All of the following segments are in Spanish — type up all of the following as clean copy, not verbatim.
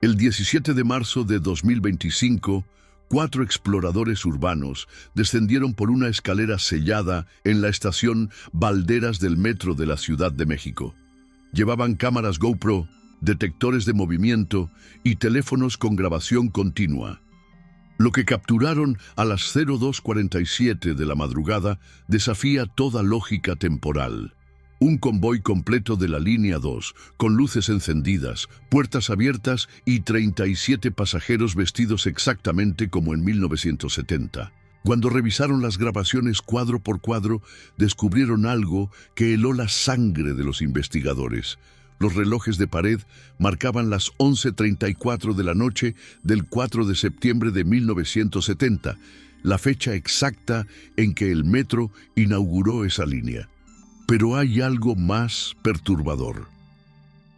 El 17 de marzo de 2025, 4 exploradores urbanos descendieron por una escalera sellada en la estación Valderas del metro de la Ciudad de México. Llevaban cámaras GoPro, detectores de movimiento y teléfonos con grabación continua. Lo que capturaron a las 02:47 de la madrugada desafía toda lógica temporal. Un convoy completo de la línea 2, con luces encendidas, puertas abiertas y 37 pasajeros vestidos exactamente como en 1970. Cuando revisaron las grabaciones cuadro por cuadro, descubrieron algo que heló la sangre de los investigadores. Los relojes de pared marcaban las 11:34 de la noche del 4 de septiembre de 1970, la fecha exacta en que el metro inauguró esa línea. Pero hay algo más perturbador.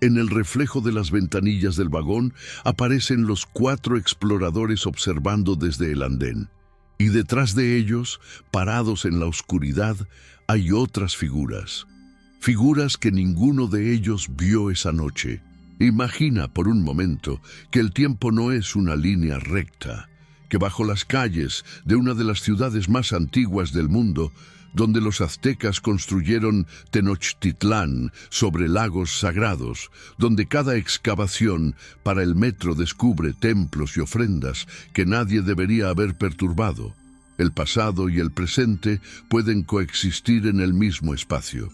En el reflejo de las ventanillas del vagón aparecen los 4 exploradores observando desde el andén. Y detrás de ellos, parados en la oscuridad, hay otras figuras. Figuras que ninguno de ellos vio esa noche. Imagina por un momento que el tiempo no es una línea recta, que bajo las calles de una de las ciudades más antiguas del mundo, donde los aztecas construyeron Tenochtitlán sobre lagos sagrados, donde cada excavación para el metro descubre templos y ofrendas que nadie debería haber perturbado. El pasado y el presente pueden coexistir en el mismo espacio.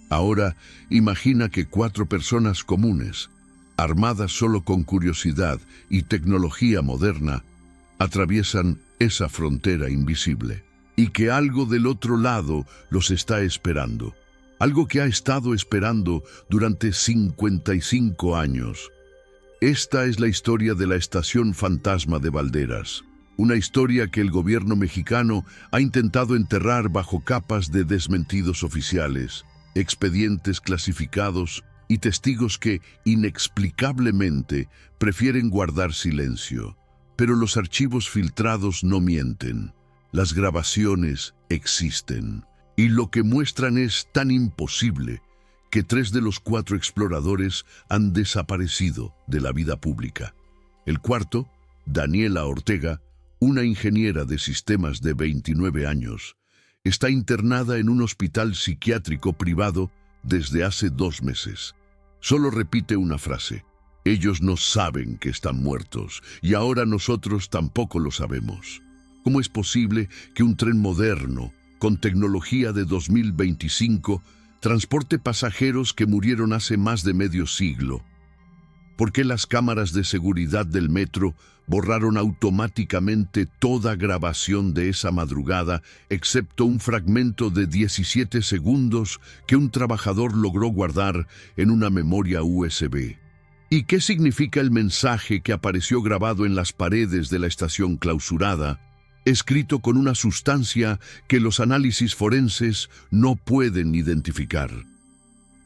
Ahora, imagina que 4 personas comunes, armadas solo con curiosidad y tecnología moderna, atraviesan esa frontera invisible. Y que algo del otro lado los está esperando. Algo que ha estado esperando durante 55 años. Esta es la historia de la Estación Fantasma de Valderas. Una historia que el gobierno mexicano ha intentado enterrar bajo capas de desmentidos oficiales, expedientes clasificados y testigos que, inexplicablemente, prefieren guardar silencio. Pero los archivos filtrados no mienten. Las grabaciones existen, y lo que muestran es tan imposible que 3 de los 4 exploradores han desaparecido de la vida pública. El cuarto, Daniela Ortega, una ingeniera de sistemas de 29 años, está internada en un hospital psiquiátrico privado desde hace 2 meses. Solo repite una frase: ellos no saben que están muertos, y ahora nosotros tampoco lo sabemos. ¿Cómo es posible que un tren moderno, con tecnología de 2025, transporte pasajeros que murieron hace más de medio siglo? ¿Por qué las cámaras de seguridad del metro borraron automáticamente toda grabación de esa madrugada, excepto un fragmento de 17 segundos que un trabajador logró guardar en una memoria USB? ¿Y qué significa el mensaje que apareció grabado en las paredes de la estación clausurada, escrito con una sustancia que los análisis forenses no pueden identificar?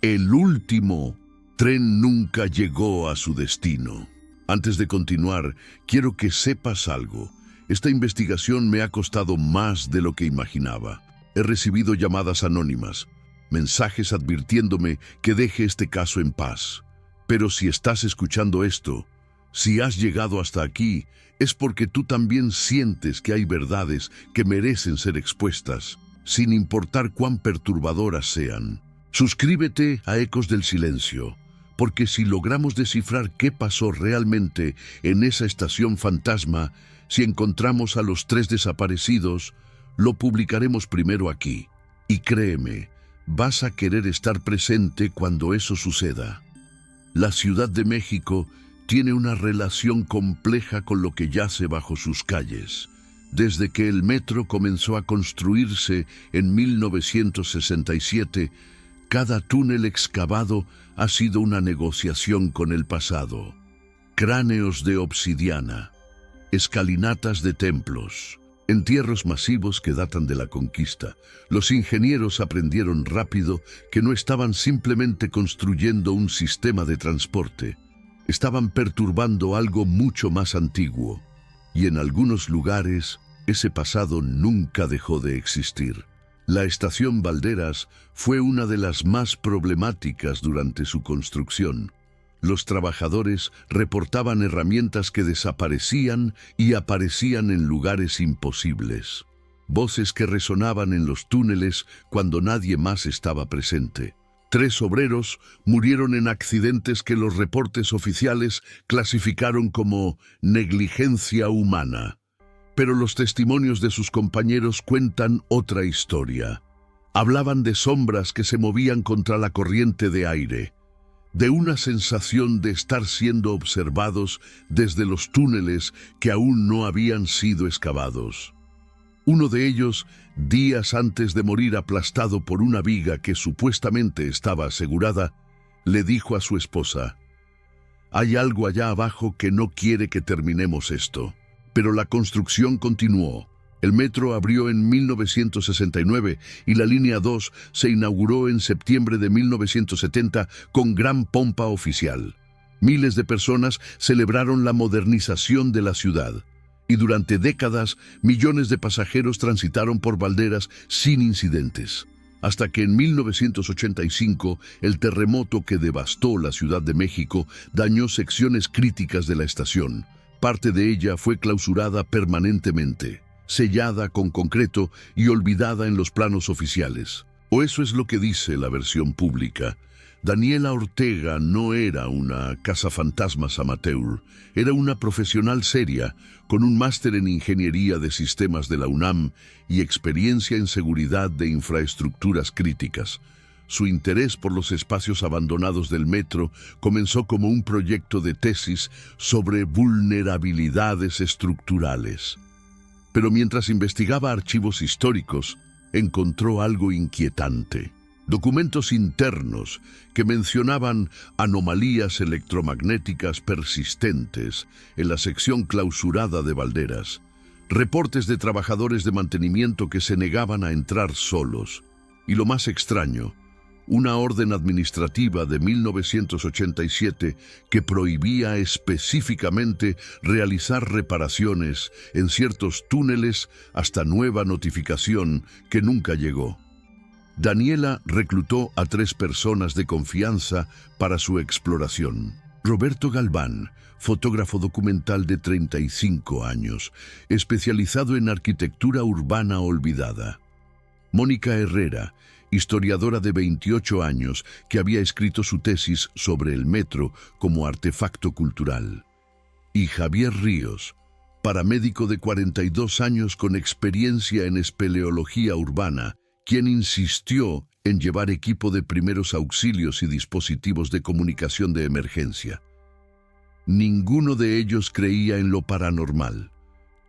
El último tren nunca llegó a su destino. Antes de continuar, quiero que sepas algo. Esta investigación me ha costado más de lo que imaginaba. He recibido llamadas anónimas, mensajes advirtiéndome que deje este caso en paz. Pero si estás escuchando esto, si has llegado hasta aquí, es porque tú también sientes que hay verdades que merecen ser expuestas, sin importar cuán perturbadoras sean. Suscríbete a Ecos del Silencio, porque si logramos descifrar qué pasó realmente en esa estación fantasma, si encontramos a los 3 desaparecidos, lo publicaremos primero aquí. Y créeme, vas a querer estar presente cuando eso suceda. La Ciudad de México tiene una relación compleja con lo que yace bajo sus calles. Desde que el metro comenzó a construirse en 1967, cada túnel excavado ha sido una negociación con el pasado. Cráneos de obsidiana, escalinatas de templos, entierros masivos que datan de la conquista. Los ingenieros aprendieron rápido que no estaban simplemente construyendo un sistema de transporte. Estaban perturbando algo mucho más antiguo, y en algunos lugares ese pasado nunca dejó de existir. La estación Valderas fue una de las más problemáticas durante su construcción. Los trabajadores reportaban herramientas que desaparecían y aparecían en lugares imposibles. Voces que resonaban en los túneles cuando nadie más estaba presente. 3 obreros murieron en accidentes que los reportes oficiales clasificaron como negligencia humana. Pero los testimonios de sus compañeros cuentan otra historia. Hablaban de sombras que se movían contra la corriente de aire, de una sensación de estar siendo observados desde los túneles que aún no habían sido excavados. Uno de ellos, días antes de morir aplastado por una viga que supuestamente estaba asegurada, le dijo a su esposa: «Hay algo allá abajo que no quiere que terminemos esto». Pero la construcción continuó. El metro abrió en 1969 y la línea 2 se inauguró en septiembre de 1970 con gran pompa oficial. Miles de personas celebraron la modernización de la ciudad. Y durante décadas, millones de pasajeros transitaron por Valderas sin incidentes. Hasta que en 1985, el terremoto que devastó la Ciudad de México dañó secciones críticas de la estación. Parte de ella fue clausurada permanentemente, sellada con concreto y olvidada en los planos oficiales. O eso es lo que dice la versión pública. Daniela Ortega no era una cazafantasmas amateur, era una profesional seria, con un máster en Ingeniería de Sistemas de la UNAM y experiencia en seguridad de infraestructuras críticas. Su interés por los espacios abandonados del metro comenzó como un proyecto de tesis sobre vulnerabilidades estructurales. Pero mientras investigaba archivos históricos, encontró algo inquietante. Documentos internos que mencionaban anomalías electromagnéticas persistentes en la sección clausurada de Valderas, reportes de trabajadores de mantenimiento que se negaban a entrar solos, y lo más extraño, una orden administrativa de 1987 que prohibía específicamente realizar reparaciones en ciertos túneles hasta nueva notificación que nunca llegó. Daniela reclutó a 3 personas de confianza para su exploración. Roberto Galván, fotógrafo documental de 35 años, especializado en arquitectura urbana olvidada. Mónica Herrera, historiadora de 28 años que había escrito su tesis sobre el metro como artefacto cultural. Y Javier Ríos, paramédico de 42 años con experiencia en espeleología urbana, quien insistió en llevar equipo de primeros auxilios y dispositivos de comunicación de emergencia. Ninguno de ellos creía en lo paranormal.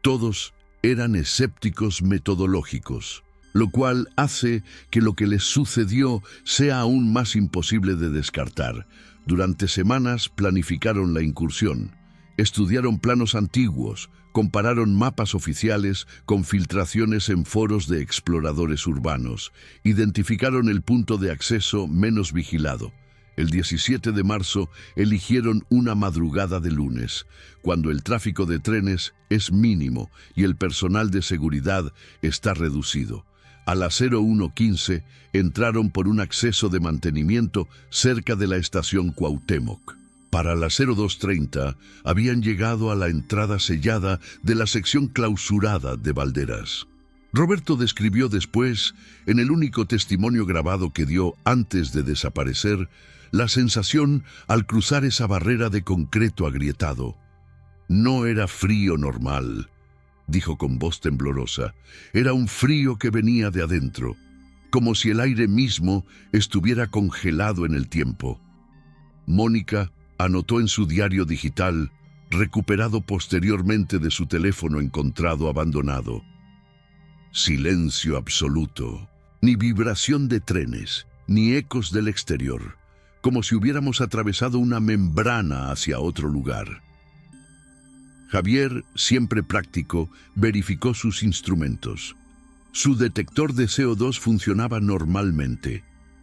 Todos eran escépticos metodológicos, lo cual hace que lo que les sucedió sea aún más imposible de descartar. Durante semanas planificaron la incursión, estudiaron planos antiguos, compararon mapas oficiales con filtraciones en foros de exploradores urbanos, identificaron el punto de acceso menos vigilado. El 17 de marzo eligieron una madrugada de lunes, cuando el tráfico de trenes es mínimo y el personal de seguridad está reducido. A las 01:15 entraron por un acceso de mantenimiento cerca de la estación Cuauhtémoc. Para las 02:30 habían llegado a la entrada sellada de la sección clausurada de Valderas. Roberto describió después, en el único testimonio grabado que dio antes de desaparecer, la sensación al cruzar esa barrera de concreto agrietado. No era frío normal, dijo con voz temblorosa. Era un frío que venía de adentro, como si el aire mismo estuviera congelado en el tiempo. Mónica anotó en su diario digital, recuperado posteriormente de su teléfono encontrado abandonado: silencio absoluto, ni vibración de trenes, ni ecos del exterior, como si hubiéramos atravesado una membrana hacia otro lugar. Javier, siempre práctico, verificó sus instrumentos. Su detector de CO2 funcionaba normalmente.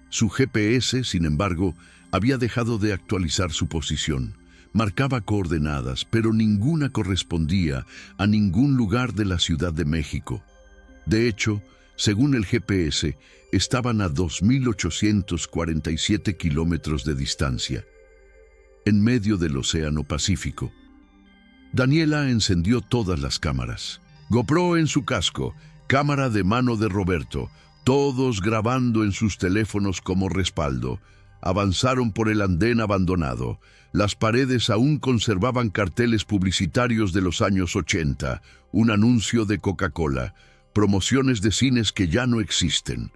Su GPS, sin embargo, había dejado de actualizar su posición. Marcaba coordenadas, pero ninguna correspondía a ningún lugar de la Ciudad de México. De hecho, según el GPS, estaban a 2.847 kilómetros de distancia. en medio del Océano Pacífico. Daniela encendió todas las cámaras. GoPro en su casco, cámara de mano de Roberto, todos grabando en sus teléfonos como respaldo. Avanzaron por el andén abandonado. Las paredes aún conservaban carteles publicitarios de los años 80, un anuncio de Coca-Cola, promociones de cines que ya no existen.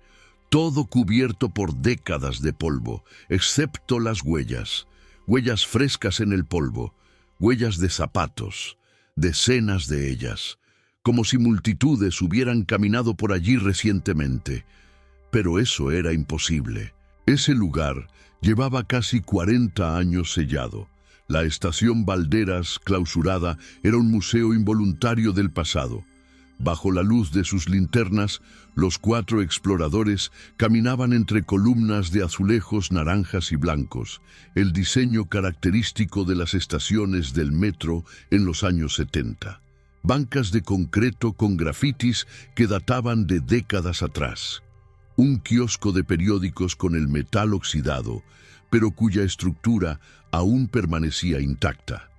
Todo cubierto por décadas de polvo, excepto las huellas. Huellas frescas en el polvo, huellas de zapatos, decenas de ellas, como si multitudes hubieran caminado por allí recientemente. Pero eso era imposible. Ese lugar llevaba casi 40 años sellado. La estación Balderas, clausurada, era un museo involuntario del pasado. Bajo la luz de sus linternas, los 4 exploradores caminaban entre columnas de azulejos naranjas y blancos, el diseño característico de las estaciones del metro en los años 70. Bancas de concreto con grafitis que databan de décadas atrás. Un kiosco de periódicos con el metal oxidado, pero cuya estructura aún permanecía intacta.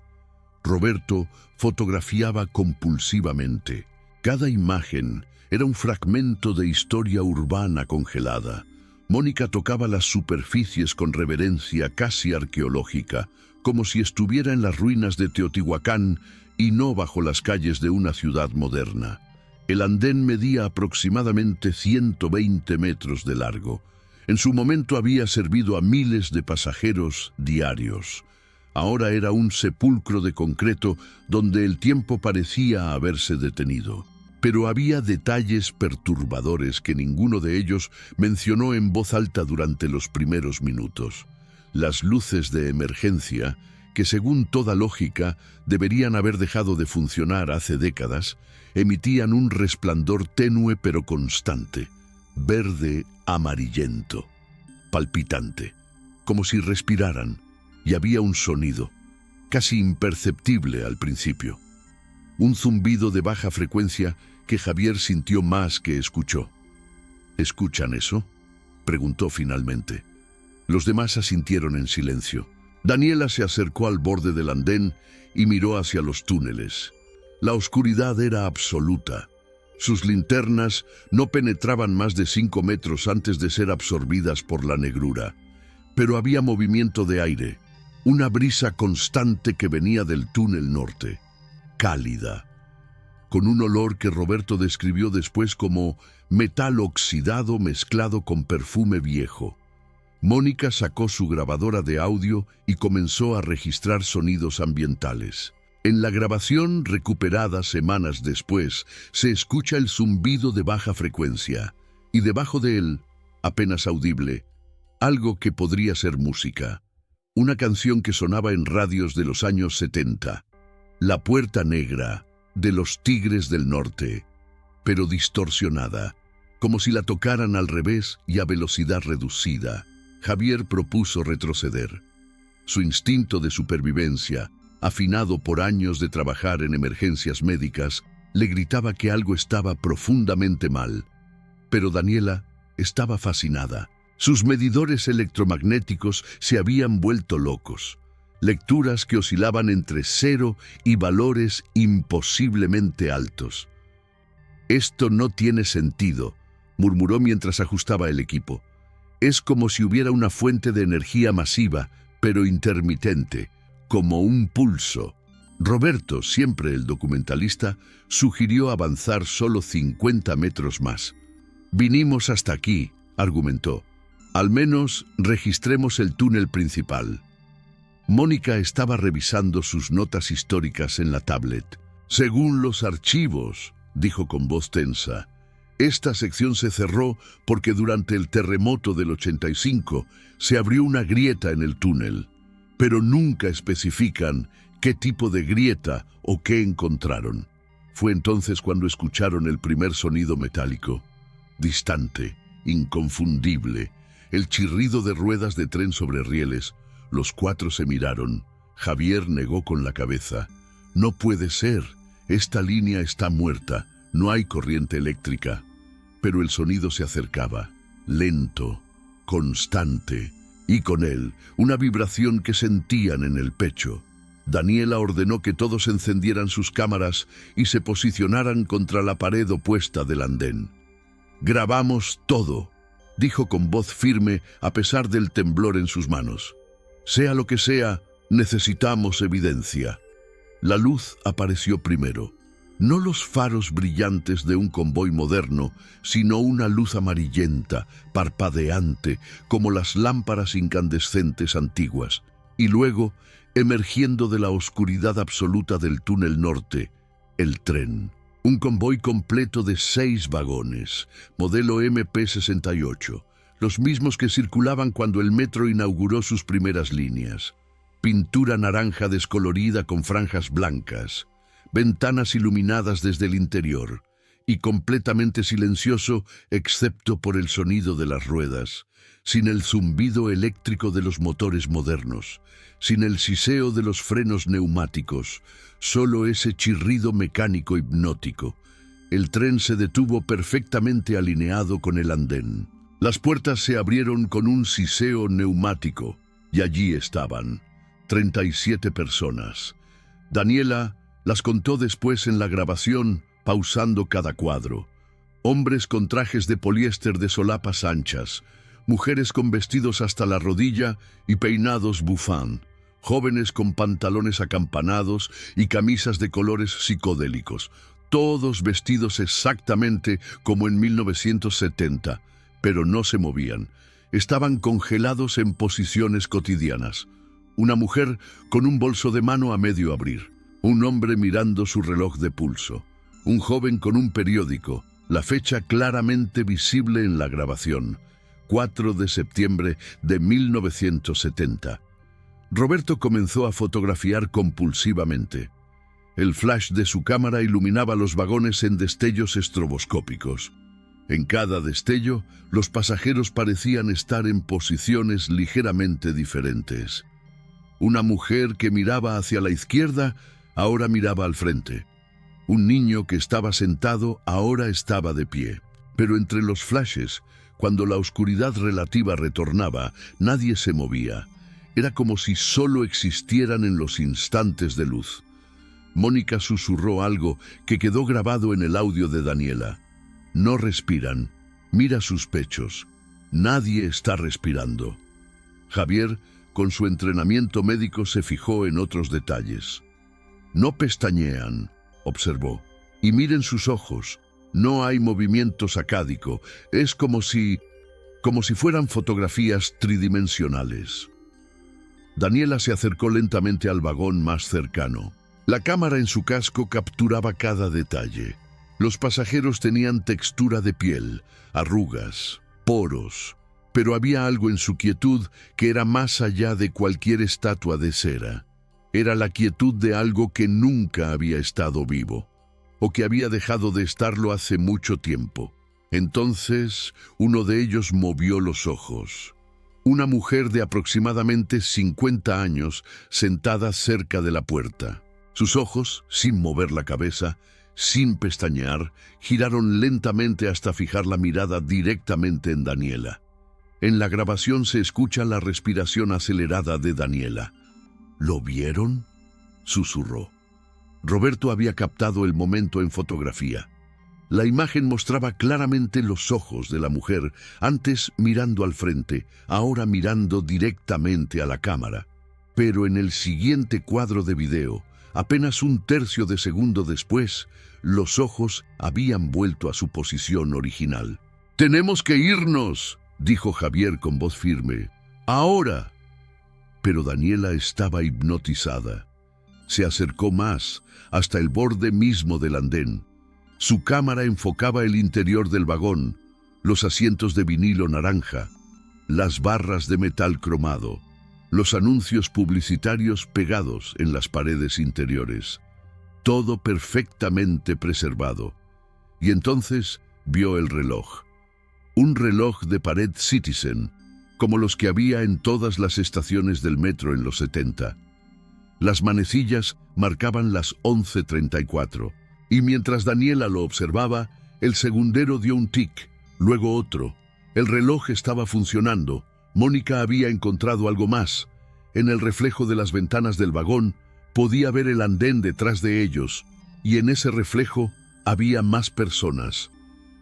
Roberto fotografiaba compulsivamente. Cada imagen era un fragmento de historia urbana congelada. Mónica tocaba las superficies con reverencia casi arqueológica, como si estuviera en las ruinas de Teotihuacán y no bajo las calles de una ciudad moderna. El andén medía aproximadamente 120 metros de largo. En su momento había servido a miles de pasajeros diarios. Ahora era un sepulcro de concreto donde el tiempo parecía haberse detenido. Pero había detalles perturbadores que ninguno de ellos mencionó en voz alta durante los primeros minutos. Las luces de emergencia, que según toda lógica deberían haber dejado de funcionar hace décadas, emitían un resplandor tenue pero constante, verde amarillento, palpitante, como si respiraran, y había un sonido, casi imperceptible al principio. Un zumbido de baja frecuencia que Javier sintió más que escuchó. ¿Escuchan eso?, preguntó finalmente. Los demás asintieron en silencio. Daniela se acercó al borde del andén y miró hacia los túneles. La oscuridad era absoluta. Sus linternas no penetraban más de 5 metros antes de ser absorbidas por la negrura. Pero había movimiento de aire, una brisa constante que venía del túnel norte, cálida, con un olor que Roberto describió después como metal oxidado mezclado con perfume viejo. Mónica sacó su grabadora de audio y comenzó a registrar sonidos ambientales. En la grabación, recuperada semanas después, se escucha el zumbido de baja frecuencia, y debajo de él, apenas audible, algo que podría ser música. Una canción que sonaba en radios de los años 70. La Puerta Negra, de los Tigres del Norte, pero distorsionada, como si la tocaran al revés y a velocidad reducida. Javier propuso retroceder. Su instinto de supervivencia, afinado por años de trabajar en emergencias médicas, le gritaba que algo estaba profundamente mal. Pero Daniela estaba fascinada. Sus medidores electromagnéticos se habían vuelto locos. Lecturas que oscilaban entre 0 y valores imposiblemente altos. «Esto no tiene sentido», murmuró mientras ajustaba el equipo. «Es como si hubiera una fuente de energía masiva, pero intermitente, como un pulso». Roberto, siempre el documentalista, sugirió avanzar solo 50 metros más. «Vinimos hasta aquí», argumentó. «Al menos registremos el túnel principal». Mónica estaba revisando sus notas históricas en la tablet. «Según los archivos», dijo con voz tensa, «esta sección se cerró porque durante el terremoto del 85 se abrió una grieta en el túnel, pero nunca especifican qué tipo de grieta o qué encontraron». Fue entonces cuando escucharon el primer sonido metálico, distante, inconfundible, el chirrido de ruedas de tren sobre rieles. Los 4 se miraron. Javier negó con la cabeza. «No puede ser. Esta línea está muerta. No hay corriente eléctrica». Pero el sonido se acercaba, lento, constante, y con él una vibración que sentían en el pecho. Daniela ordenó que todos encendieran sus cámaras y se posicionaran contra la pared opuesta del andén. «Grabamos todo», dijo con voz firme a pesar del temblor en sus manos. «Sea lo que sea, necesitamos evidencia». La luz apareció primero. No los faros brillantes de un convoy moderno, sino una luz amarillenta, parpadeante, como las lámparas incandescentes antiguas. Y luego, emergiendo de la oscuridad absoluta del túnel norte, el tren. Un convoy completo de 6 vagones, modelo MP68, los mismos que circulaban cuando el metro inauguró sus primeras líneas. Pintura naranja descolorida con franjas blancas, ventanas iluminadas desde el interior, y completamente silencioso excepto por el sonido de las ruedas, sin el zumbido eléctrico de los motores modernos, sin el siseo de los frenos neumáticos, solo ese chirrido mecánico hipnótico. El tren se detuvo perfectamente alineado con el andén. Las puertas se abrieron con un siseo neumático, y allí estaban, 37 personas. Daniela las contó después en la grabación, pausando cada cuadro. Hombres con trajes de poliéster de solapas anchas, mujeres con vestidos hasta la rodilla y peinados bufán, jóvenes con pantalones acampanados y camisas de colores psicodélicos, todos vestidos exactamente como en 1970, pero no se movían. Estaban congelados en posiciones cotidianas. Una mujer con un bolso de mano a medio abrir. Un hombre mirando su reloj de pulso. Un joven con un periódico, la fecha claramente visible en la grabación. 4 de septiembre de 1970. Roberto comenzó a fotografiar compulsivamente. El flash de su cámara iluminaba los vagones en destellos estroboscópicos. En cada destello, los pasajeros parecían estar en posiciones ligeramente diferentes. Una mujer que miraba hacia la izquierda ahora miraba al frente. Un niño que estaba sentado ahora estaba de pie. Pero entre los flashes, cuando la oscuridad relativa retornaba, nadie se movía. Era como si solo existieran en los instantes de luz. Mónica susurró algo que quedó grabado en el audio de Daniela. No respiran. Mira sus pechos. Nadie está respirando. Javier, con su entrenamiento médico, se fijó en otros detalles. No pestañean, observó. Y miren sus ojos. No hay movimiento sacádico. Es como si fueran fotografías tridimensionales. Daniela se acercó lentamente al vagón más cercano. La cámara en su casco capturaba cada detalle. Los pasajeros tenían textura de piel, arrugas, poros, pero había algo en su quietud que era más allá de cualquier estatua de cera. Era la quietud de algo que nunca había estado vivo, o que había dejado de estarlo hace mucho tiempo. Entonces, uno de ellos movió los ojos. Una mujer de aproximadamente 50 años sentada cerca de la puerta. Sus ojos, sin mover la cabeza, sin pestañear, giraron lentamente hasta fijar la mirada directamente en Daniela. En la grabación se escucha la respiración acelerada de Daniela. ¿Lo vieron?, susurró. Roberto había captado el momento en fotografía. La imagen mostraba claramente los ojos de la mujer, antes mirando al frente, ahora mirando directamente a la cámara. Pero en el siguiente cuadro de video, apenas un tercio de segundo después, los ojos habían vuelto a su posición original. «¡Tenemos que irnos!», dijo Javier con voz firme. «¡Ahora!». Pero Daniela estaba hipnotizada. Se acercó más, hasta el borde mismo del andén. Su cámara enfocaba el interior del vagón, los asientos de vinilo naranja, las barras de metal cromado, los anuncios publicitarios pegados en las paredes interiores. Todo perfectamente preservado. Y entonces vio el reloj. Un reloj de pared Citizen, como los que había en todas las estaciones del metro en los 70. Las manecillas marcaban las 11:34, y mientras Daniela lo observaba, el segundero dio un tic, luego otro. El reloj estaba funcionando, Mónica había encontrado algo más. En el reflejo de las ventanas del vagón podía ver el andén detrás de ellos, y en ese reflejo había más personas.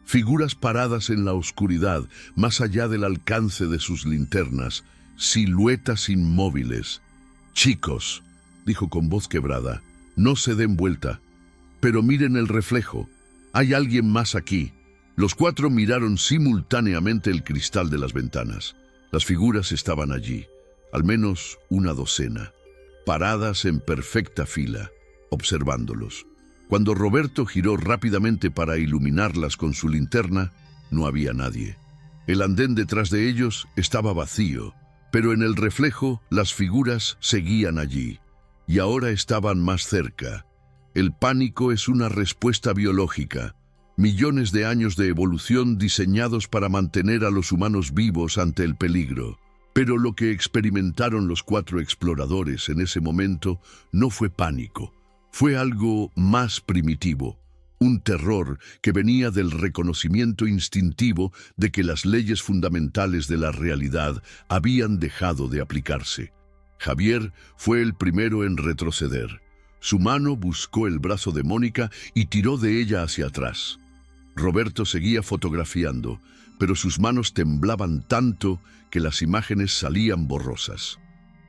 Figuras paradas en la oscuridad, más allá del alcance de sus linternas, siluetas inmóviles. «Chicos», dijo con voz quebrada, «no se den vuelta. Pero miren el reflejo. Hay alguien más aquí». Los cuatro miraron simultáneamente el cristal de las ventanas. Las figuras estaban allí, al menos una docena, paradas en perfecta fila, observándolos. Cuando Roberto giró rápidamente para iluminarlas con su linterna, no había nadie. El andén detrás de ellos estaba vacío, pero en el reflejo las figuras seguían allí, y ahora estaban más cerca. El pánico es una respuesta biológica. Millones de años de evolución diseñados para mantener a los humanos vivos ante el peligro. Pero lo que experimentaron los cuatro exploradores en ese momento no fue pánico. Fue algo más primitivo, un terror que venía del reconocimiento instintivo de que las leyes fundamentales de la realidad habían dejado de aplicarse. Javier fue el primero en retroceder. Su mano buscó el brazo de Mónica y tiró de ella hacia atrás. Roberto seguía fotografiando, pero sus manos temblaban tanto que las imágenes salían borrosas.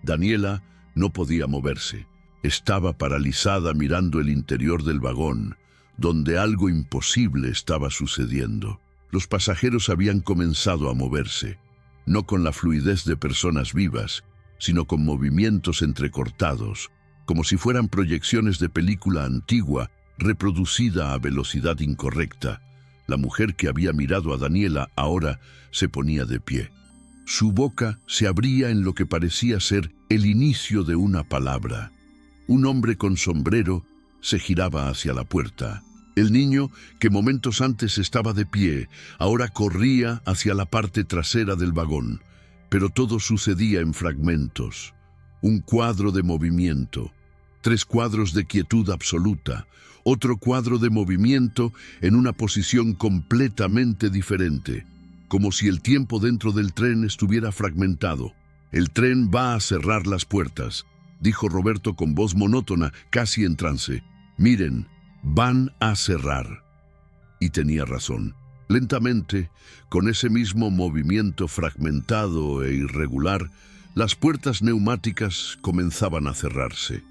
Daniela no podía moverse. Estaba paralizada mirando el interior del vagón, donde algo imposible estaba sucediendo. Los pasajeros habían comenzado a moverse, no con la fluidez de personas vivas, sino con movimientos entrecortados, como si fueran proyecciones de película antigua reproducida a velocidad incorrecta. La mujer que había mirado a Daniela ahora se ponía de pie. Su boca se abría en lo que parecía ser el inicio de una palabra. Un hombre con sombrero se giraba hacia la puerta. El niño, que momentos antes estaba de pie, ahora corría hacia la parte trasera del vagón. Pero todo sucedía en fragmentos. Un cuadro de movimiento, 3 cuadros de quietud absoluta, otro cuadro de movimiento en una posición completamente diferente, como si el tiempo dentro del tren estuviera fragmentado. «El tren va a cerrar las puertas», dijo Roberto con voz monótona, casi en trance. «Miren, van a cerrar». Y tenía razón. Lentamente, con ese mismo movimiento fragmentado e irregular, las puertas neumáticas comenzaban a cerrarse.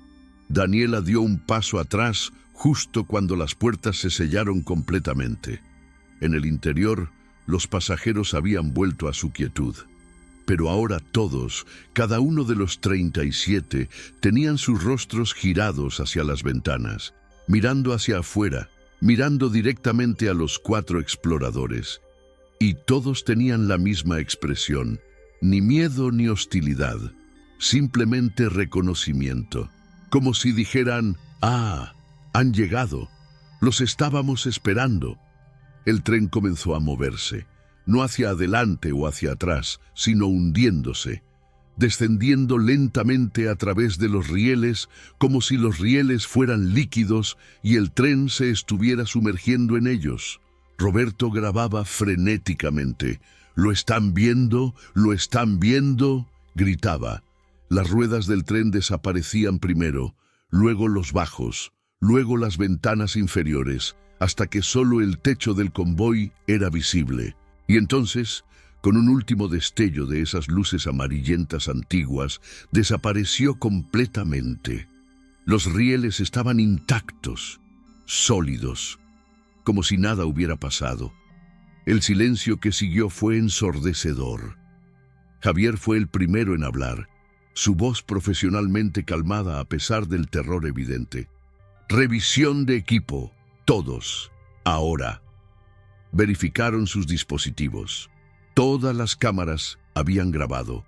Daniela dio un paso atrás justo cuando las puertas se sellaron completamente. En el interior, los pasajeros habían vuelto a su quietud. Pero ahora todos, cada uno de los 37, tenían sus rostros girados hacia las ventanas, mirando hacia afuera, mirando directamente a los 4 exploradores. Y todos tenían la misma expresión, ni miedo ni hostilidad, simplemente reconocimiento. Como si dijeran, «Ah, han llegado, los estábamos esperando». El tren comenzó a moverse, no hacia adelante o hacia atrás, sino hundiéndose, descendiendo lentamente a través de los rieles, como si los rieles fueran líquidos y el tren se estuviera sumergiendo en ellos. Roberto grababa frenéticamente. «¿Lo están viendo? ¿Lo están viendo?», gritaba. Las ruedas del tren desaparecían primero, luego los bajos, luego las ventanas inferiores, hasta que solo el techo del convoy era visible. Y entonces, con un último destello de esas luces amarillentas antiguas, desapareció completamente. Los rieles estaban intactos, sólidos, como si nada hubiera pasado. El silencio que siguió fue ensordecedor. Javier fue el primero en hablar, su voz profesionalmente calmada a pesar del terror evidente. «Revisión de equipo, todos, ahora». Verificaron sus dispositivos. Todas las cámaras habían grabado.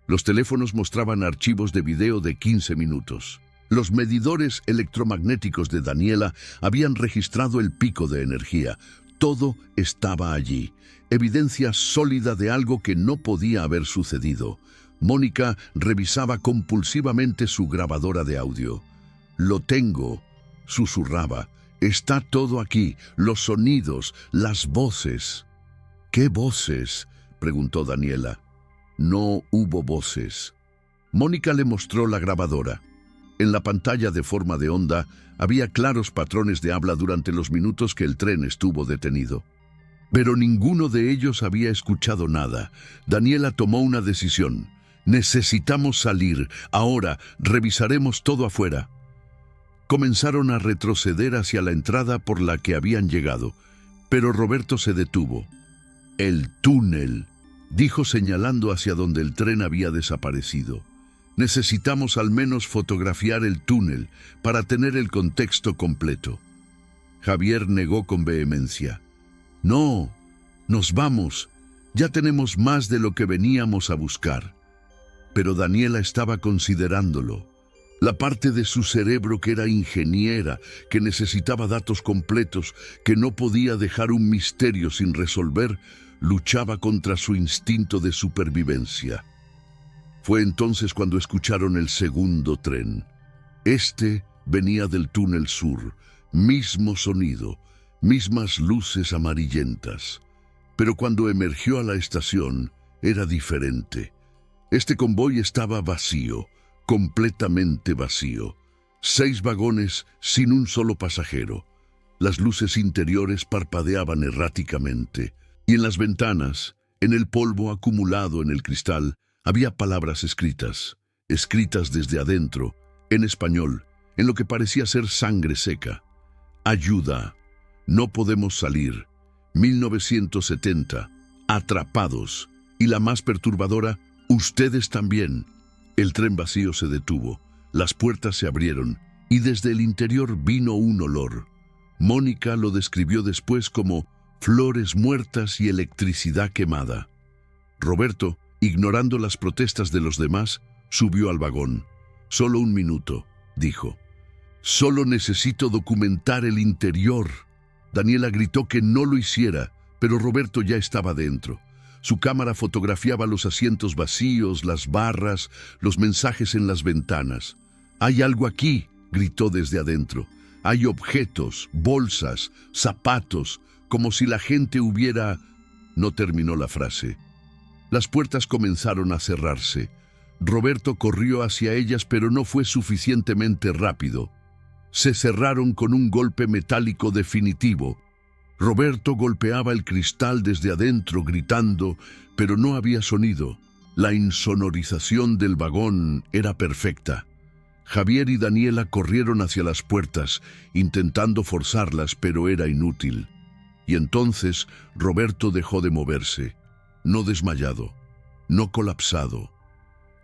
Los teléfonos mostraban archivos de video de 15 minutos. Los medidores electromagnéticos de Daniela habían registrado el pico de energía. Todo estaba allí, evidencia sólida de algo que no podía haber sucedido. Mónica revisaba compulsivamente su grabadora de audio. «Lo tengo», susurraba. «Está todo aquí, los sonidos, las voces». «¿Qué voces?», preguntó Daniela. No hubo voces. Mónica le mostró la grabadora. En la pantalla de forma de onda había claros patrones de habla durante los minutos que el tren estuvo detenido. Pero ninguno de ellos había escuchado nada. Daniela tomó una decisión. Necesitamos salir. Ahora revisaremos todo afuera. Comenzaron a retroceder hacia la entrada por la que habían llegado, pero Roberto se detuvo. «El túnel», dijo señalando hacia donde el tren había desaparecido. «Necesitamos al menos fotografiar el túnel para tener el contexto completo». Javier negó con vehemencia. «No, nos vamos. Ya tenemos más de lo que veníamos a buscar». Pero Daniela estaba considerándolo. La parte de su cerebro que era ingeniera, que necesitaba datos completos, que no podía dejar un misterio sin resolver, luchaba contra su instinto de supervivencia. Fue entonces cuando escucharon el segundo tren. Este venía del túnel sur, mismo sonido, mismas luces amarillentas. Pero cuando emergió a la estación, era diferente. Este convoy estaba vacío, completamente vacío. 6 vagones sin un solo pasajero. Las luces interiores parpadeaban erráticamente, y en las ventanas, en el polvo acumulado en el cristal, había palabras escritas desde adentro, en español, en lo que parecía ser sangre seca. Ayuda, no podemos salir, 1970, atrapados, y la más perturbadora, ustedes también. El tren vacío se detuvo, las puertas se abrieron, y desde el interior vino un olor. Mónica lo describió después como flores muertas y electricidad quemada. Roberto, ignorando las protestas de los demás, subió al vagón. «Solo un minuto», dijo. «Solo necesito documentar el interior». Daniela gritó que no lo hiciera, pero Roberto ya estaba dentro. Su cámara fotografiaba los asientos vacíos, las barras, los mensajes en las ventanas. «Hay algo aquí», gritó desde adentro. «Hay objetos, bolsas, zapatos, como si la gente hubiera...». No terminó la frase. Las puertas comenzaron a cerrarse. Roberto corrió hacia ellas, pero no fue suficientemente rápido. Se cerraron con un golpe metálico definitivo. Roberto golpeaba el cristal desde adentro, gritando, pero no había sonido. La insonorización del vagón era perfecta. Javier y Daniela corrieron hacia las puertas, intentando forzarlas, pero era inútil. Y entonces Roberto dejó de moverse. No desmayado, no colapsado,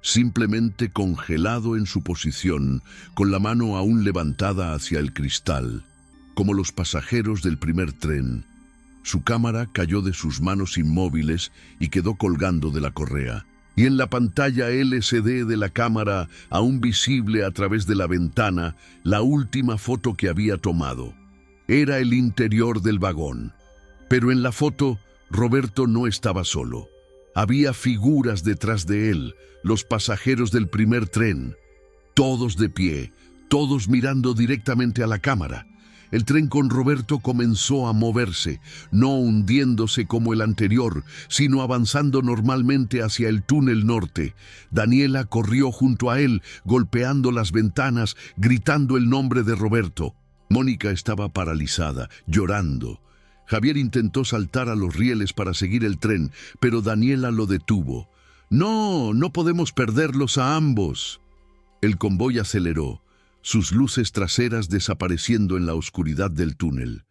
simplemente congelado en su posición, con la mano aún levantada hacia el cristal, como los pasajeros del primer tren. Su cámara cayó de sus manos inmóviles y quedó colgando de la correa. Y en la pantalla LCD de la cámara, aún visible a través de la ventana, la última foto que había tomado. Era el interior del vagón. Pero en la foto, Roberto no estaba solo. Había figuras detrás de él, los pasajeros del primer tren, todos de pie, todos mirando directamente a la cámara. El tren con Roberto comenzó a moverse, no hundiéndose como el anterior, sino avanzando normalmente hacia el túnel norte. Daniela corrió junto a él, golpeando las ventanas, gritando el nombre de Roberto. Mónica estaba paralizada, llorando. Javier intentó saltar a los rieles para seguir el tren, pero Daniela lo detuvo. «No, no podemos perderlos a ambos». El convoy aceleró, sus luces traseras desapareciendo en la oscuridad del túnel.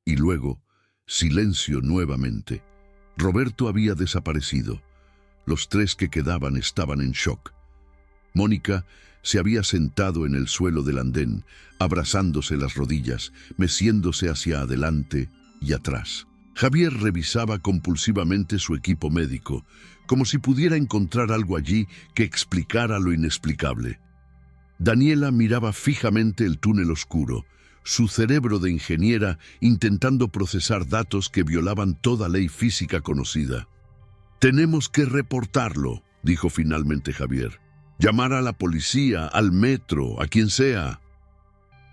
Y luego, silencio nuevamente. Roberto había desaparecido. Los 3 que quedaban estaban en shock. Mónica se había sentado en el suelo del andén, abrazándose las rodillas, meciéndose hacia adelante y atrás. Javier revisaba compulsivamente su equipo médico, como si pudiera encontrar algo allí que explicara lo inexplicable. Daniela miraba fijamente el túnel oscuro, su cerebro de ingeniera intentando procesar datos que violaban toda ley física conocida. «Tenemos que reportarlo», dijo finalmente Javier. «Llamar a la policía, al metro, a quien sea».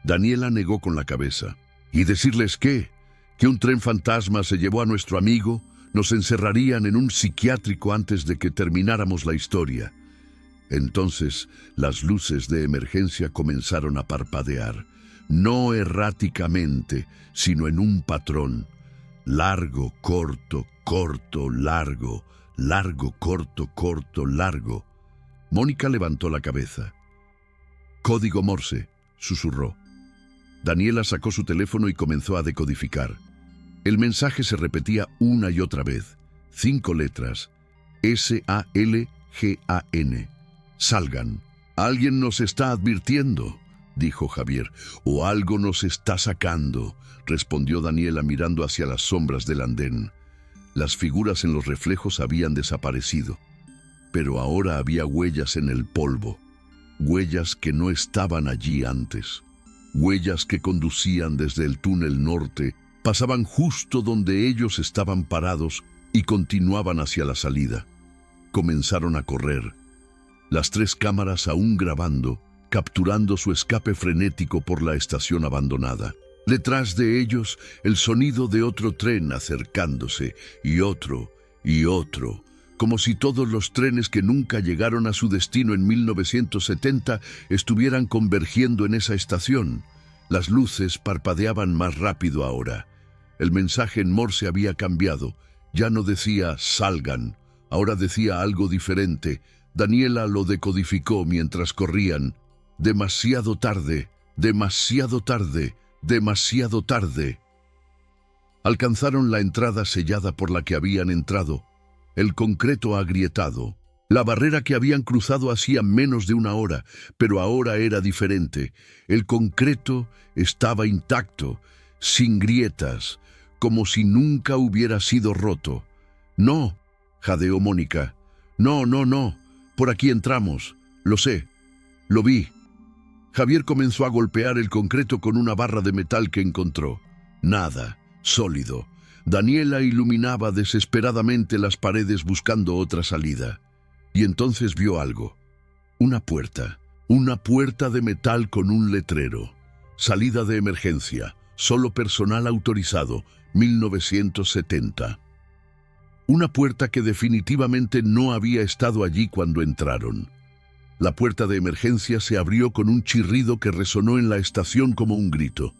Daniela negó con la cabeza. «¿Y decirles qué? ¿Que un tren fantasma se llevó a nuestro amigo? Nos encerrarían en un psiquiátrico antes de que termináramos la historia. Entonces, las luces de emergencia comenzaron a parpadear, no erráticamente, sino en un patrón. Largo, corto, corto, largo, largo, corto, corto, largo. Mónica levantó la cabeza. «Código Morse», susurró. Daniela sacó su teléfono y comenzó a decodificar. El mensaje se repetía una y otra vez. 5 letras. S-A-L-G-A-N. Salgan. «Alguien nos está advirtiendo», dijo Javier. «O algo nos está sacando», respondió Daniela mirando hacia las sombras del andén. Las figuras en los reflejos habían desaparecido, pero ahora había huellas en el polvo, huellas que no estaban allí antes, huellas que conducían desde el túnel norte, pasaban justo donde ellos estaban parados y continuaban hacia la salida. Comenzaron a correr, las 3 cámaras aún grabando, capturando su escape frenético por la estación abandonada. Detrás de ellos, el sonido de otro tren acercándose, y otro, como si todos los trenes que nunca llegaron a su destino en 1970 estuvieran convergiendo en esa estación. Las luces parpadeaban más rápido ahora. El mensaje en Morse había cambiado. Ya no decía «salgan», ahora decía algo diferente. Daniela lo decodificó mientras corrían. «Demasiado tarde, demasiado tarde, demasiado tarde». Alcanzaron la entrada sellada por la que habían entrado, el concreto agrietado, la barrera que habían cruzado hacía menos de una hora, pero ahora era diferente. El concreto estaba intacto, sin grietas, como si nunca hubiera sido roto. «No», jadeó Mónica. «No, no, no, por aquí entramos. Lo sé, lo vi». Javier comenzó a golpear el concreto con una barra de metal que encontró. Nada, sólido. Daniela iluminaba desesperadamente las paredes buscando otra salida. Y entonces vio algo. Una puerta de metal con un letrero. Salida de emergencia, solo personal autorizado, 1970. Una puerta que definitivamente no había estado allí cuando entraron. La puerta de emergencia se abrió con un chirrido que resonó en la estación como un grito.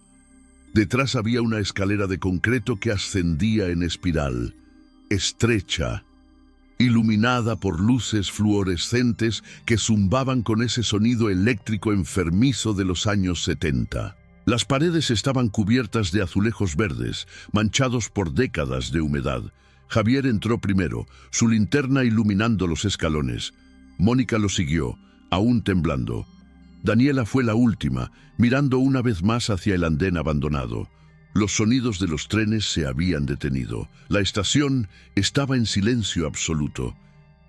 Detrás había una escalera de concreto que ascendía en espiral, estrecha, iluminada por luces fluorescentes que zumbaban con ese sonido eléctrico enfermizo de los años 70. Las paredes estaban cubiertas de azulejos verdes, manchados por décadas de humedad. Javier entró primero, su linterna iluminando los escalones. Mónica lo siguió, aún temblando. Daniela fue la última, mirando una vez más hacia el andén abandonado. Los sonidos de los trenes se habían detenido. La estación estaba en silencio absoluto,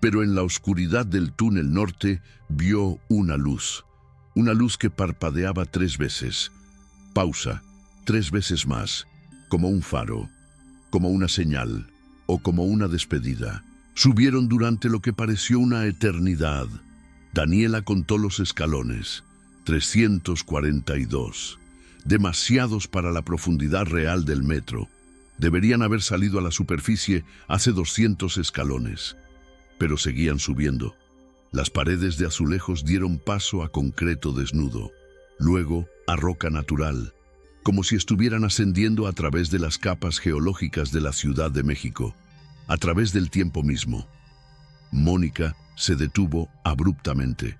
pero en la oscuridad del túnel norte vio una luz que parpadeaba 3 veces. Pausa, 3 veces más, como un faro, como una señal o como una despedida. Subieron durante lo que pareció una eternidad. Daniela contó los escalones. 342. Demasiados para la profundidad real del metro. Deberían haber salido a la superficie hace 200 escalones. Pero seguían subiendo. Las paredes de azulejos dieron paso a concreto desnudo. Luego a roca natural, como si estuvieran ascendiendo a través de las capas geológicas de la Ciudad de México, a través del tiempo mismo. Mónica se detuvo abruptamente.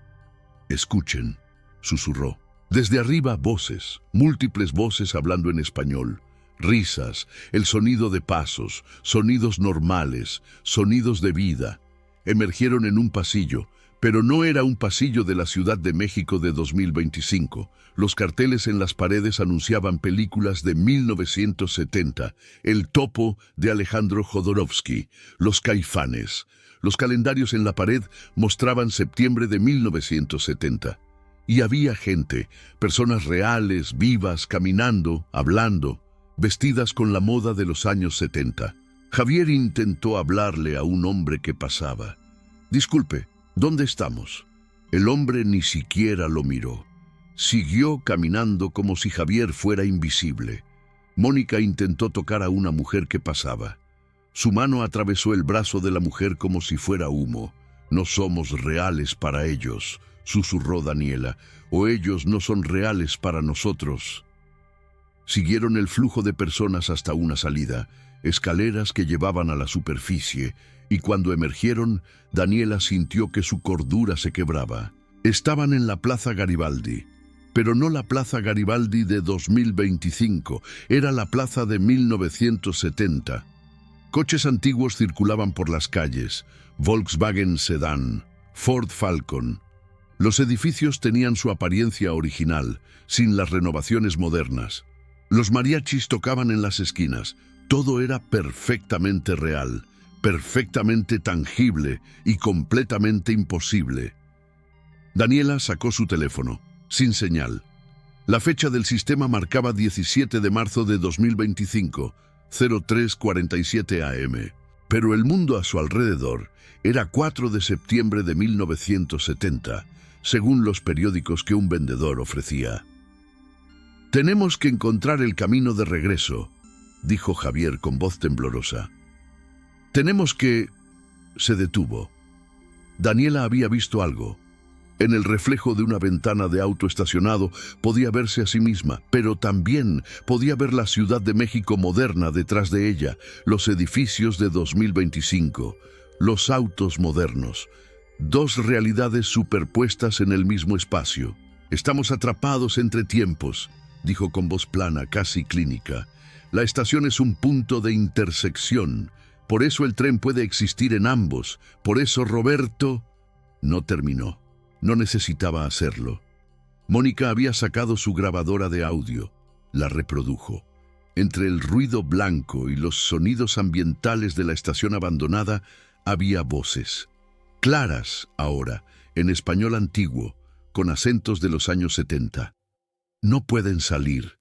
«Escuchen», susurró. Desde arriba voces, múltiples voces hablando en español, risas, el sonido de pasos, sonidos normales, sonidos de vida. Emergieron en un pasillo, pero no era un pasillo de la Ciudad de México de 2025. Los carteles en las paredes anunciaban películas de 1970, El Topo de Alejandro Jodorowsky, Los Caifanes. Los calendarios en la pared mostraban septiembre de 1970. Y había gente, personas reales, vivas, caminando, hablando, vestidas con la moda de los años 70. Javier intentó hablarle a un hombre que pasaba. «Disculpe, ¿dónde estamos?» El hombre ni siquiera lo miró. Siguió caminando como si Javier fuera invisible. Mónica intentó tocar a una mujer que pasaba. Su mano atravesó el brazo de la mujer como si fuera humo. «No somos reales para ellos», susurró Daniela, «o ellos no son reales para nosotros». Siguieron el flujo de personas hasta una salida, escaleras que llevaban a la superficie, y cuando emergieron, Daniela sintió que su cordura se quebraba. Estaban en la Plaza Garibaldi, pero no la Plaza Garibaldi de 2025, era la plaza de 1970. Coches antiguos circulaban por las calles, Volkswagen Sedán, Ford Falcon. Los edificios tenían su apariencia original, sin las renovaciones modernas. Los mariachis tocaban en las esquinas. Todo era perfectamente real, perfectamente tangible y completamente imposible. Daniela sacó su teléfono, sin señal. La fecha del sistema marcaba 17 de marzo de 2025, 03:47 AM. Pero el mundo a su alrededor era 4 de septiembre de 1970, según los periódicos que un vendedor ofrecía. «Tenemos que encontrar el camino de regreso», dijo Javier con voz temblorosa. «Tenemos que...» Se detuvo. Daniela había visto algo. En el reflejo de una ventana de auto estacionado podía verse a sí misma, pero también podía ver la Ciudad de México moderna detrás de ella, los edificios de 2025, los autos modernos. Dos realidades superpuestas en el mismo espacio. «Estamos atrapados entre tiempos», dijo con voz plana, casi clínica. «La estación es un punto de intersección. Por eso el tren puede existir en ambos. Por eso Roberto...» No terminó. No necesitaba hacerlo. Mónica había sacado su grabadora de audio. La reprodujo. Entre el ruido blanco y los sonidos ambientales de la estación abandonada había voces. Claras ahora, en español antiguo, con acentos de los años 70. «No pueden salir.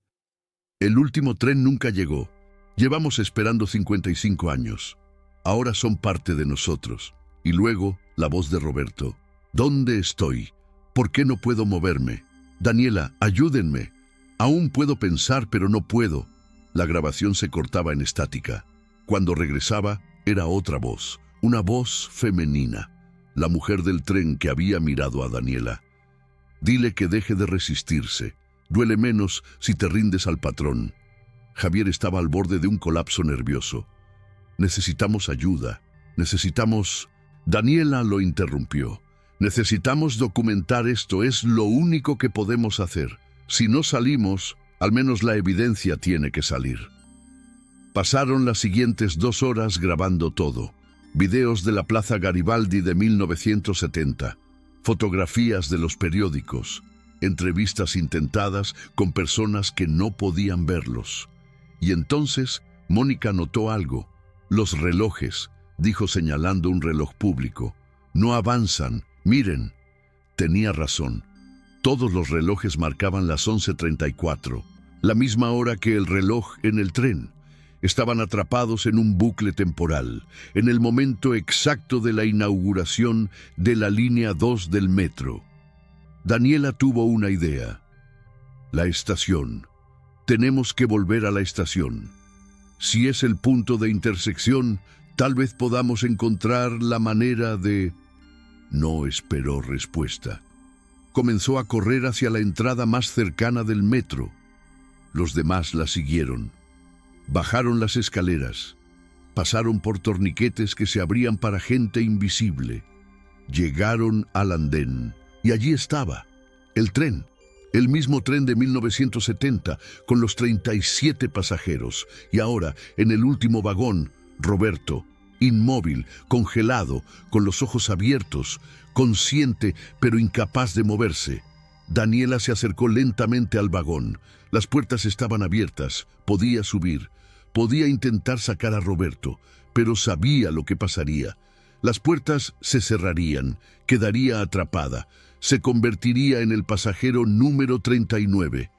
El último tren nunca llegó. Llevamos esperando 55 años. Ahora son parte de nosotros». Y luego, la voz de Roberto. «¿Dónde estoy? ¿Por qué no puedo moverme? Daniela, ayúdenme. Aún puedo pensar, pero no puedo». La grabación se cortaba en estática. Cuando regresaba, era otra voz, una voz femenina, la mujer del tren que había mirado a Daniela. «Dile que deje de resistirse. Duele menos si te rindes al patrón». Javier estaba al borde de un colapso nervioso. «Necesitamos ayuda. Necesitamos...» Daniela lo interrumpió. «Necesitamos documentar esto. Es lo único que podemos hacer. Si no salimos, al menos la evidencia tiene que salir». Pasaron las siguientes 2 horas grabando todo. Videos de la Plaza Garibaldi de 1970. Fotografías de los periódicos. Entrevistas intentadas con personas que no podían verlos. Y entonces Mónica notó algo. «Los relojes», dijo señalando un reloj público. «No avanzan. Miren». Tenía razón. Todos los relojes marcaban las 11:34, la misma hora que el reloj en el tren. Estaban atrapados en un bucle temporal, en el momento exacto de la inauguración de la línea 2 del metro. Daniela tuvo una idea. «La estación. Tenemos que volver a la estación. Si es el punto de intersección, tal vez podamos encontrar la manera de...». No esperó respuesta. Comenzó a correr hacia la entrada más cercana del metro. Los demás la siguieron. Bajaron las escaleras. Pasaron por torniquetes que se abrían para gente invisible. Llegaron al andén. Y allí estaba, el tren. El mismo tren de 1970, con los 37 pasajeros. Y ahora, en el último vagón, Roberto, inmóvil, congelado, con los ojos abiertos, consciente pero incapaz de moverse. Daniela se acercó lentamente al vagón. Las puertas estaban abiertas. Podía subir. Podía intentar sacar a Roberto, pero sabía lo que pasaría. Las puertas se cerrarían. Quedaría atrapada. Se convertiría en el pasajero número 39.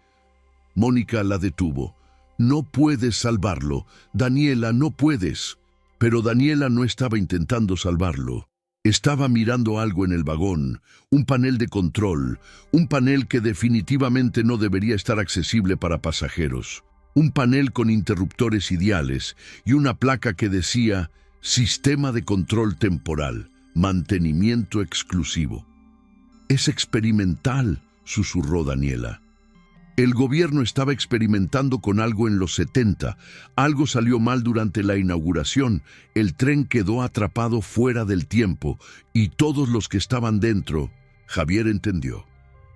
Mónica la detuvo. «No puedes salvarlo. Daniela, no puedes». Pero Daniela no estaba intentando salvarlo. Estaba mirando algo en el vagón, un panel de control, un panel que definitivamente no debería estar accesible para pasajeros. un panel con interruptores y diales y una placa que decía «Sistema de control temporal, mantenimiento exclusivo». «Es experimental», susurró Daniela. El gobierno estaba experimentando con algo en los 70. Algo salió mal durante la inauguración. El tren quedó atrapado fuera del tiempo y todos los que estaban dentro, Javier entendió,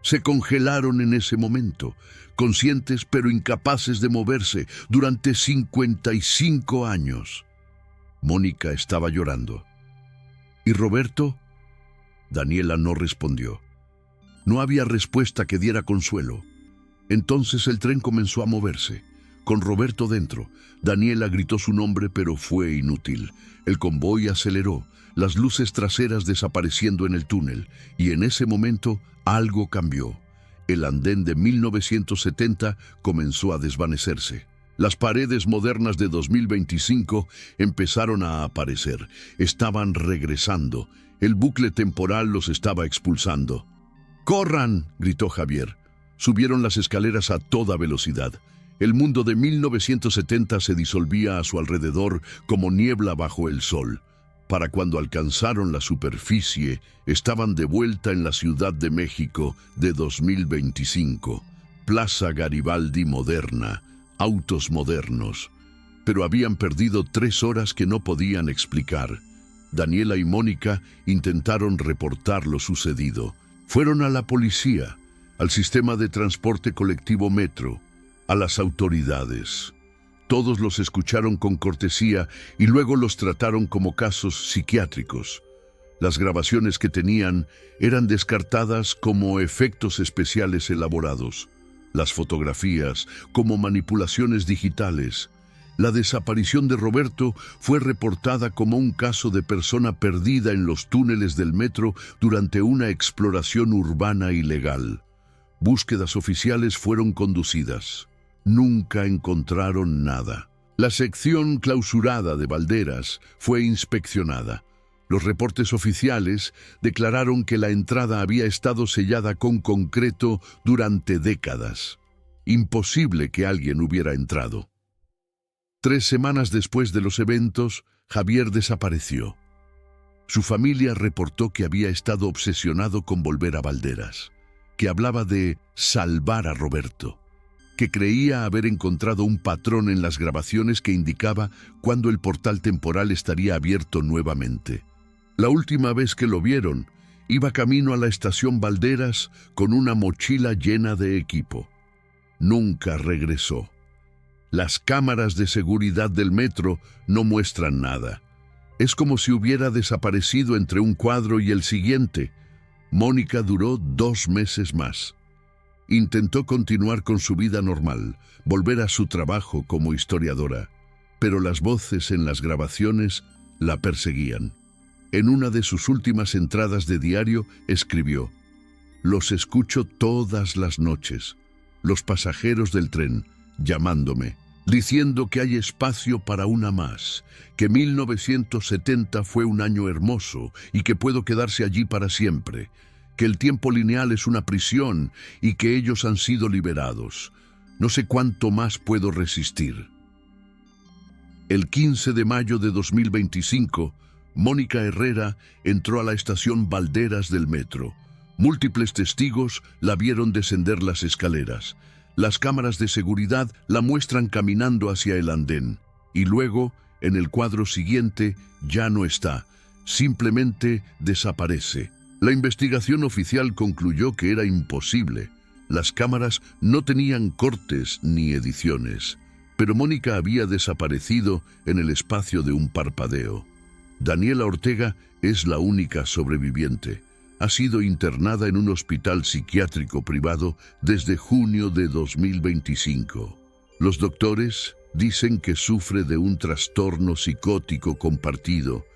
se congelaron en ese momento, conscientes pero incapaces de moverse durante 55 años. Mónica estaba llorando. ¿Y Roberto? Daniela no respondió. No había respuesta que diera consuelo. Entonces el tren comenzó a moverse, con Roberto dentro. Daniela gritó su nombre, pero fue inútil. El convoy aceleró, las luces traseras desapareciendo en el túnel, y en ese momento algo cambió. El andén de 1970 comenzó a desvanecerse. Las paredes modernas de 2025 empezaron a aparecer. Estaban regresando. El bucle temporal los estaba expulsando. ¡Corran!, gritó Javier. Subieron las escaleras a toda velocidad. El mundo de 1970 se disolvía a su alrededor como niebla bajo el sol. Para cuando alcanzaron la superficie, estaban de vuelta en la Ciudad de México de 2025. Plaza Garibaldi moderna, autos modernos. Pero habían perdido 3 horas que no podían explicar. Daniela y Mónica intentaron reportar lo sucedido. Fueron a la policía, al sistema de transporte colectivo Metro, a las autoridades. Todos los escucharon con cortesía y luego los trataron como casos psiquiátricos. Las grabaciones que tenían eran descartadas como efectos especiales elaborados. Las fotografías como manipulaciones digitales. La desaparición de Roberto fue reportada como un caso de persona perdida en los túneles del metro durante una exploración urbana ilegal. Búsquedas oficiales fueron conducidas. Nunca encontraron nada. La sección clausurada de Valderas fue inspeccionada. Los reportes oficiales declararon que la entrada había estado sellada con concreto durante décadas. Imposible que alguien hubiera entrado. 3 semanas después de los eventos, Javier desapareció. Su familia reportó que había estado obsesionado con volver a Valderas, que hablaba de salvar a Roberto, que creía haber encontrado un patrón en las grabaciones que indicaba cuándo el portal temporal estaría abierto nuevamente. La última vez que lo vieron, iba camino a la estación Valderas con una mochila llena de equipo. Nunca regresó. Las cámaras de seguridad del metro no muestran nada. Es como si hubiera desaparecido entre un cuadro y el siguiente. Mónica duró 2 meses más. Intentó continuar con su vida normal, volver a su trabajo como historiadora, pero las voces en las grabaciones la perseguían. En una de sus últimas entradas de diario escribió: «Los escucho todas las noches, los pasajeros del tren, llamándome, diciendo que hay espacio para una más, que 1970 fue un año hermoso y que puedo quedarse allí para siempre, que el tiempo lineal es una prisión y que ellos han sido liberados. No sé cuánto más puedo resistir». El 15 de mayo de 2025, Mónica Herrera entró a la estación Valderas del metro. Múltiples testigos la vieron descender las escaleras. Las cámaras de seguridad la muestran caminando hacia el andén. Y luego, en el cuadro siguiente, ya no está. Simplemente desaparece. La investigación oficial concluyó que era imposible. Las cámaras no tenían cortes ni ediciones. Pero Mónica había desaparecido en el espacio de un parpadeo. Daniela Ortega es la única sobreviviente. Ha sido internada en un hospital psiquiátrico privado desde junio de 2025. Los doctores dicen que sufre de un trastorno psicótico compartido,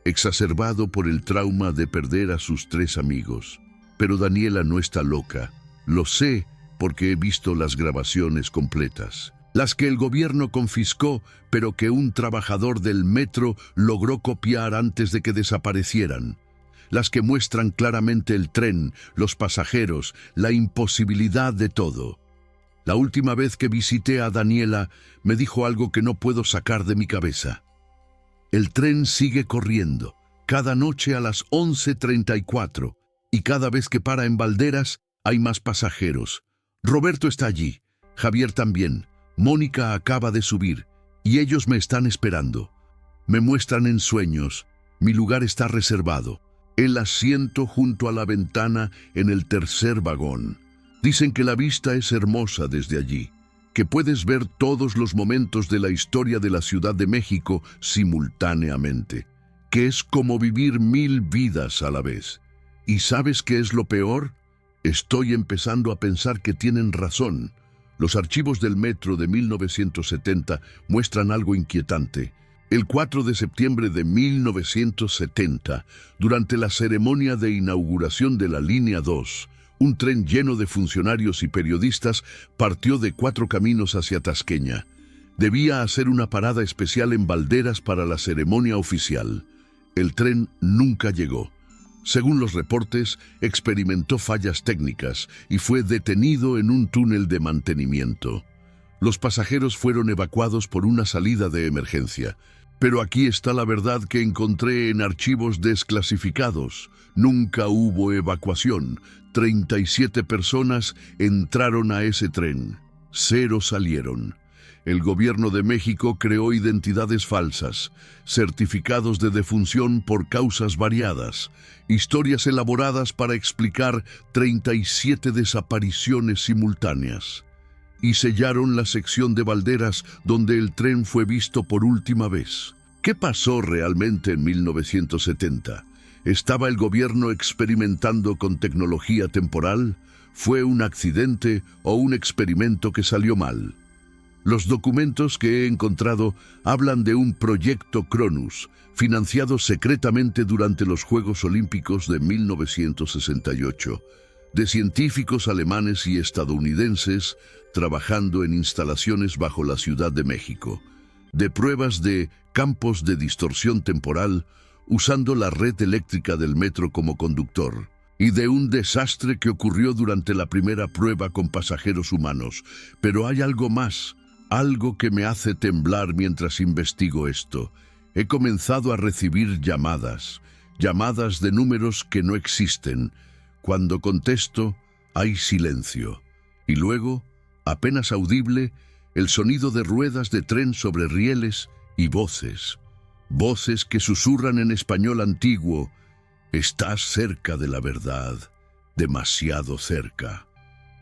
exacerbado por el trauma de perder a sus 3 amigos. Pero Daniela no está loca. Lo sé porque he visto las grabaciones completas. Las que el gobierno confiscó, pero que un trabajador del metro logró copiar antes de que desaparecieran. Las que muestran claramente el tren, los pasajeros, la imposibilidad de todo. La última vez que visité a Daniela, me dijo algo que no puedo sacar de mi cabeza. El tren sigue corriendo, cada noche a las 11:34, y cada vez que para en Valderas hay más pasajeros. Roberto está allí, Javier también, Mónica acaba de subir, y ellos me están esperando. Me muestran en sueños, mi lugar está reservado, el asiento junto a la ventana en el tercer vagón. Dicen que la vista es hermosa desde allí, que puedes ver todos los momentos de la historia de la Ciudad de México simultáneamente, que es como vivir 1000 vidas a la vez. ¿Y sabes qué es lo peor? Estoy empezando a pensar que tienen razón. Los archivos del metro de 1970 muestran algo inquietante. El 4 de septiembre de 1970, durante la ceremonia de inauguración de la Línea 2, un tren lleno de funcionarios y periodistas partió de Cuatro Caminos hacia Tasqueña. Debía hacer una parada especial en Valderas para la ceremonia oficial. El tren nunca llegó. Según los reportes, experimentó fallas técnicas y fue detenido en un túnel de mantenimiento. Los pasajeros fueron evacuados por una salida de emergencia. Pero aquí está la verdad que encontré en archivos desclasificados. Nunca hubo evacuación. 37 personas entraron a ese tren. 0 salieron. El gobierno de México creó identidades falsas, certificados de defunción por causas variadas, historias elaboradas para explicar 37 desapariciones simultáneas. Y sellaron la sección de Valderas donde el tren fue visto por última vez. ¿Qué pasó realmente en 1970? ¿Estaba el gobierno experimentando con tecnología temporal? ¿Fue un accidente o un experimento que salió mal? Los documentos que he encontrado hablan de un proyecto Cronus, financiado secretamente durante los Juegos Olímpicos de 1968, de científicos alemanes y estadounidenses trabajando en instalaciones bajo la Ciudad de México, de pruebas de campos de distorsión temporal usando la red eléctrica del metro como conductor, y de un desastre que ocurrió durante la primera prueba con pasajeros humanos. Pero hay algo más, algo que me hace temblar mientras investigo esto. He comenzado a recibir llamadas de números que no existen. Cuando contesto, hay silencio. Y luego, apenas audible, el sonido de ruedas de tren sobre rieles y voces. Voces que susurran en español antiguo. Estás cerca de la verdad, demasiado cerca.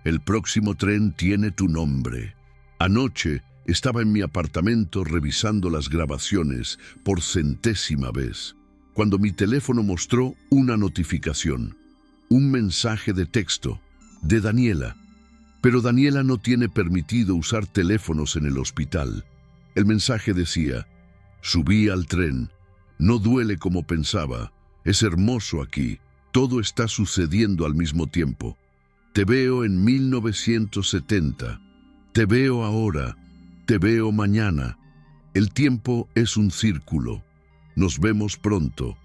El próximo tren tiene tu nombre. Anoche estaba en mi apartamento revisando las grabaciones por 100ª vez, cuando mi teléfono mostró una notificación, un mensaje de texto de Daniela. Pero Daniela no tiene permitido usar teléfonos en el hospital. El mensaje decía: subí al tren, no duele como pensaba, es hermoso aquí, todo está sucediendo al mismo tiempo. Te veo en 1970, te veo ahora, te veo mañana. El tiempo es un círculo, nos vemos pronto.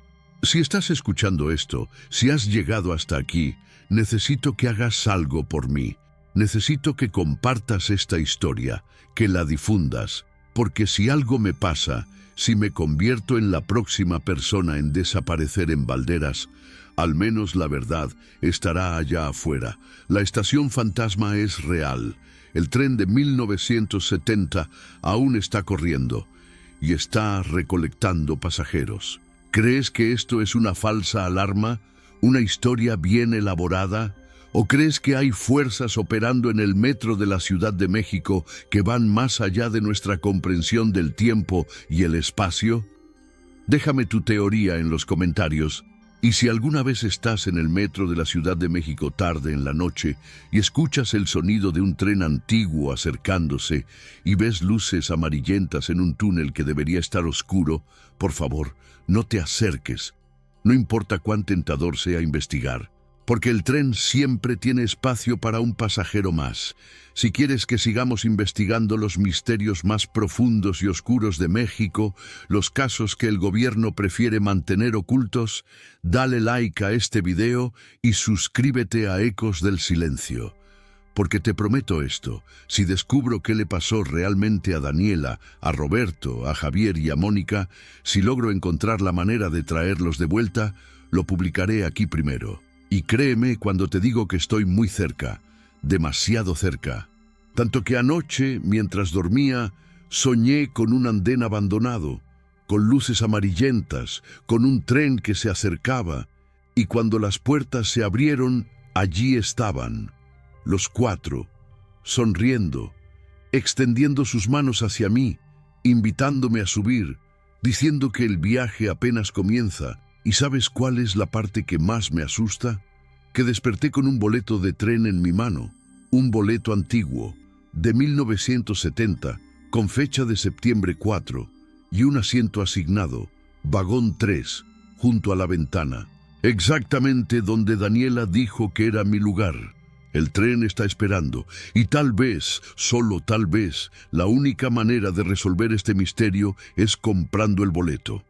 Si estás escuchando esto, si has llegado hasta aquí, necesito que hagas algo por mí. Necesito que compartas esta historia, que la difundas, porque si algo me pasa, si me convierto en la próxima persona en desaparecer en Valderas, al menos la verdad estará allá afuera. La estación fantasma es real. El tren de 1970 aún está corriendo y está recolectando pasajeros. ¿Crees que esto es una falsa alarma? ¿Una historia bien elaborada? ¿O crees que hay fuerzas operando en el metro de la Ciudad de México que van más allá de nuestra comprensión del tiempo y el espacio? Déjame tu teoría en los comentarios. Y si alguna vez estás en el metro de la Ciudad de México tarde en la noche y escuchas el sonido de un tren antiguo acercándose y ves luces amarillentas en un túnel que debería estar oscuro, por favor, no te acerques. No importa cuán tentador sea investigar, porque el tren siempre tiene espacio para un pasajero más. Si quieres que sigamos investigando los misterios más profundos y oscuros de México, los casos que el gobierno prefiere mantener ocultos, dale like a este video y suscríbete a Ecos del Silencio. Porque te prometo esto, si descubro qué le pasó realmente a Daniela, a Roberto, a Javier y a Mónica, si logro encontrar la manera de traerlos de vuelta, lo publicaré aquí primero. Y créeme cuando te digo que estoy muy cerca, demasiado cerca. Tanto que anoche, mientras dormía, soñé con un andén abandonado, con luces amarillentas, con un tren que se acercaba, y cuando las puertas se abrieron, allí estaban, los cuatro, sonriendo, extendiendo sus manos hacia mí, invitándome a subir, diciendo que el viaje apenas comienza. ¿Y sabes cuál es la parte que más me asusta? Que desperté con un boleto de tren en mi mano, un boleto antiguo, de 1970, con fecha de septiembre 4, y un asiento asignado, vagón 3, junto a la ventana, exactamente donde Daniela dijo que era mi lugar. El tren está esperando, y tal vez, solo tal vez, la única manera de resolver este misterio es comprando el boleto.